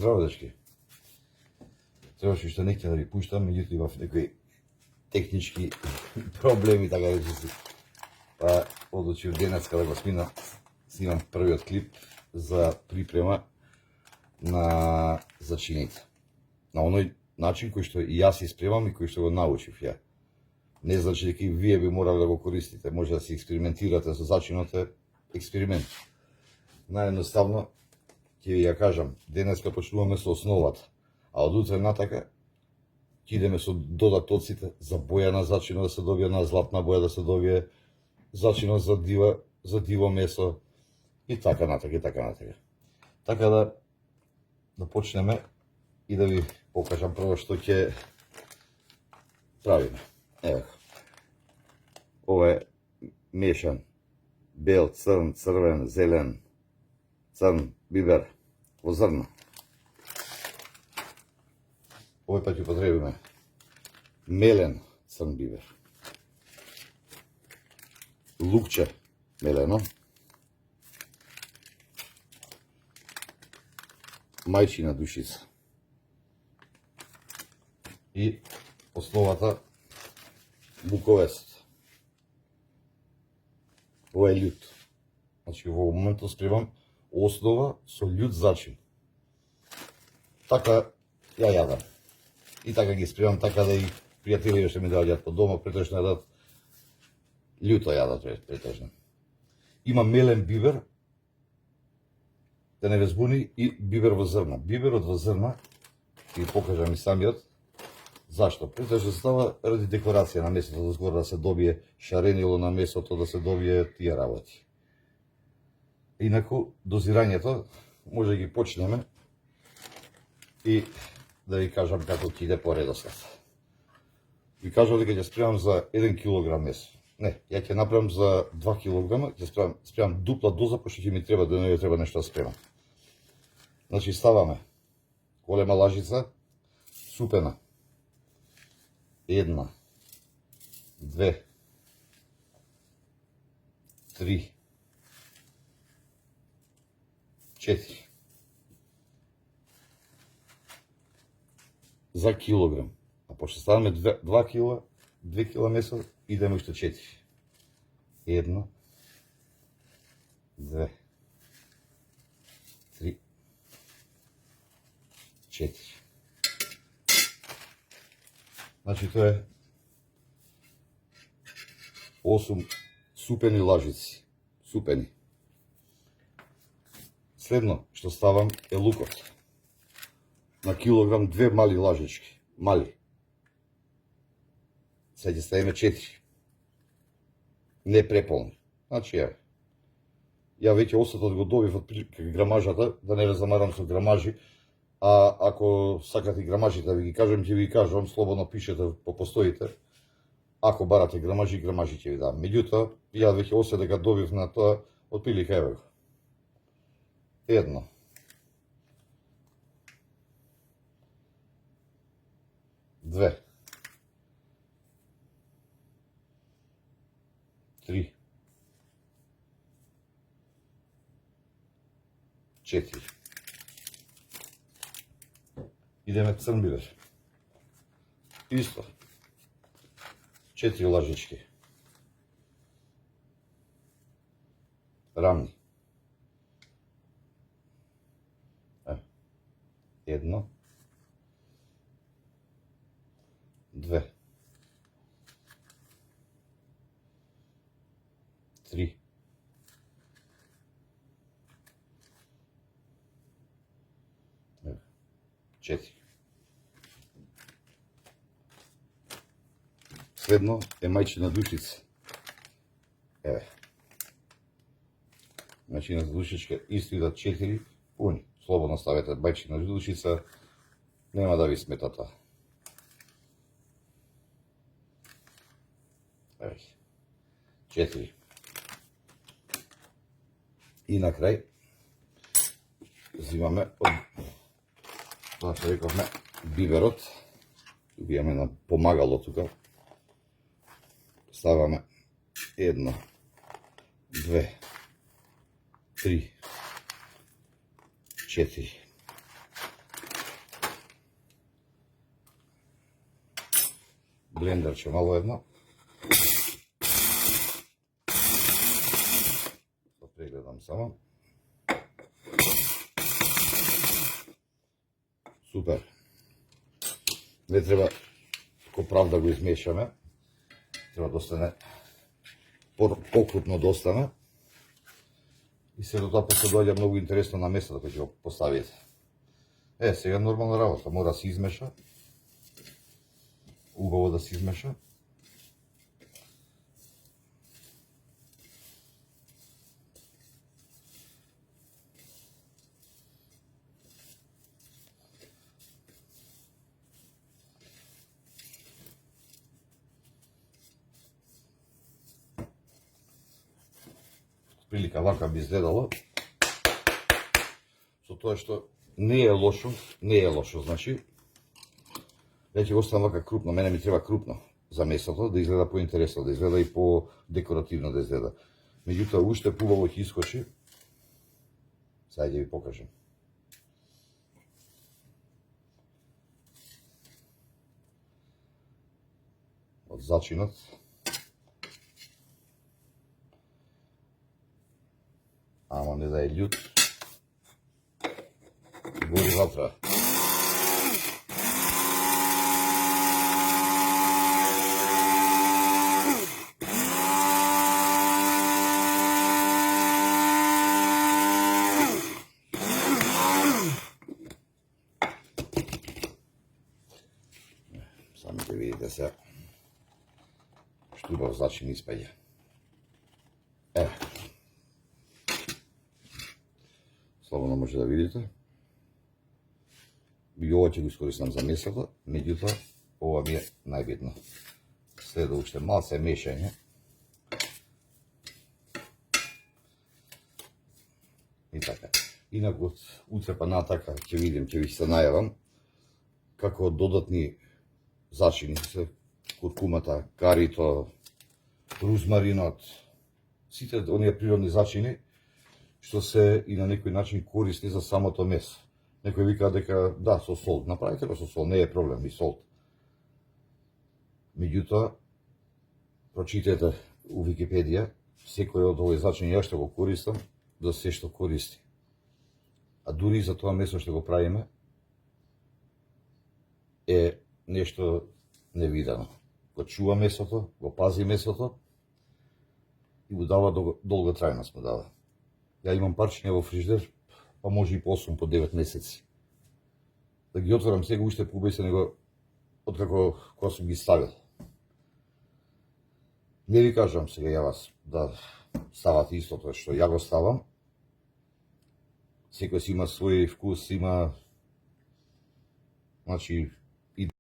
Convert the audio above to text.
здраво, дечки. Трябваше уште неќе да ви пуштам, меѓутоа имав некои технички проблеми, така да си. Па одлучив денеска да го снимам првиот клип за припрема на зачиница. На оној начин кој што и јас испремам и кој што го научив ја. Не значи дека и вие би морали да го користите, може да си експериментирате со зачинот, е експеримент. Наједноставно ќе ви ја кажам, денеска почнуваме со основата, а од утре натака ќе идеме со додатоците за боја на зачинот да се добие на златна боја, да се добие зачинот за диво месо и така натака и така натака. Така да почнеме и да ви покажам прво што ќе правиме. Ево. Ова е мешан бел, црн, црвен, зелен, црн бибер во зрна. Овој пат ќе употребиме мелен црн бибер, лукче мелено, мајчина душица и основата буковест. Ова е љут. Значи во моментот спремам основа со љут зачин. Така ја јадам. И така ги спремам, така да и пријатели што ми доаѓаат по дома, претежно јадат љуто јадат претежно. Има мелен бибер, да не ве збуни, и бибер во зрна. Биберот во зрна, ќе ви покажам и самиот. Зашто? Претежно става ради декорација на месото, да згора да се добие шаренило на месото, да се добие тие работи. Инаку, дозирањето, може да ги почнеме и да ви кажам како ќе иде по редослед. Ви кажам дека ќе спремам за 1 килограм месо. Не, ја ќе направам за 2 килограма, ќе спремам дупла доза, пошто ќе ми треба да не треба нешто да спремам. Значи ставаме голема лажица, супена. 1, 2, 3, 4. За килограм. А пошто ставаме 2 кила, 2 кила месо, идеме уште 4. 1, 2, 3, 4. Значи тоа е 8 супени лажици. Супени. Следно што ставам е лукот. На килограм 2 мали лажички. Мали. Сега ќе ставиме 4. Не преполни. Значи ја веќе остатот го добив од грамажата, да не ве замарам со грамажи, а ако сакате грамажите да ви ги кажам, ќе ви кажам, слободно пишете по постоите. Ако барате грамажи, грамажи ќе ви дам. Меѓутоа, ја веќе осеќам дека добив на тоа, отприлика еве го. 1. 2. 3. 4. Идеме црн бибер. Исто. 4 лажички. Рамни. 1. 2. 3. 4. Следно е мајчина душица. Еве. Мајчина душичка исто идат 4 пуни. Слободно ставете мајчина душица, нема да ви смета тоа. Еве. 4. И на крај взимаме од тоа што рековме биберот. Убијаме на помагало тука. Ставаме 1, 2, 3, 4, блендерче мало едно. Да прегледам само. Супер. Не треба ко прав да го измешаме. Треба да остане покрупно да остане. И се до тоа после доаѓа многу интересно на место кој ќе го поставите. Сега нормална работа, мора да се измеша. Убаво да се измеша. Прилика вака би изгледало. Со тоа што не е лошо, значи, веќе го оставам вака крупно, мене ми треба крупно за месото, да изгледа поинтересно, да изгледа и по-декоративно да изгледа. Меѓутоа, уште побаво ќе искочи. Сега ќе ви покажам. Од зачинот. Ама не да е љут. Гори ватра. Сами ќе видите се што убав зачин испаѓа. Слободно може да видите. И ова ќе го искористам за месото, меѓутоа ова ми е најбитно. Следа уште малце мешање. И така. Инаку од утре па натака ќе видим, ќе ви се најавам како додатни зачини се куркумата, карито, рузмаринот, сите оние природни зачини што се и на некој начин корисни за самото месо. Некој вика дека да, со сол. Направите го со сол, не е проблем и сол. Меѓутоа, прочитете у Википедија, секој од овој зачини ја што го користам, за се што користи. А дури за тоа месо што го правиме, е нешто невидено. Го чува месото, го пази месото и го дава долготрајност му дава. Ја имам парчиња во фриждер, па може и по 8 по 9 месеци. Да ги отворам сега уште побејсе него откако кога сум ги ставил. Не ви кажам сега ја вас да ставате истото што ја го ставам. Секој си има свој вкус, има, значи,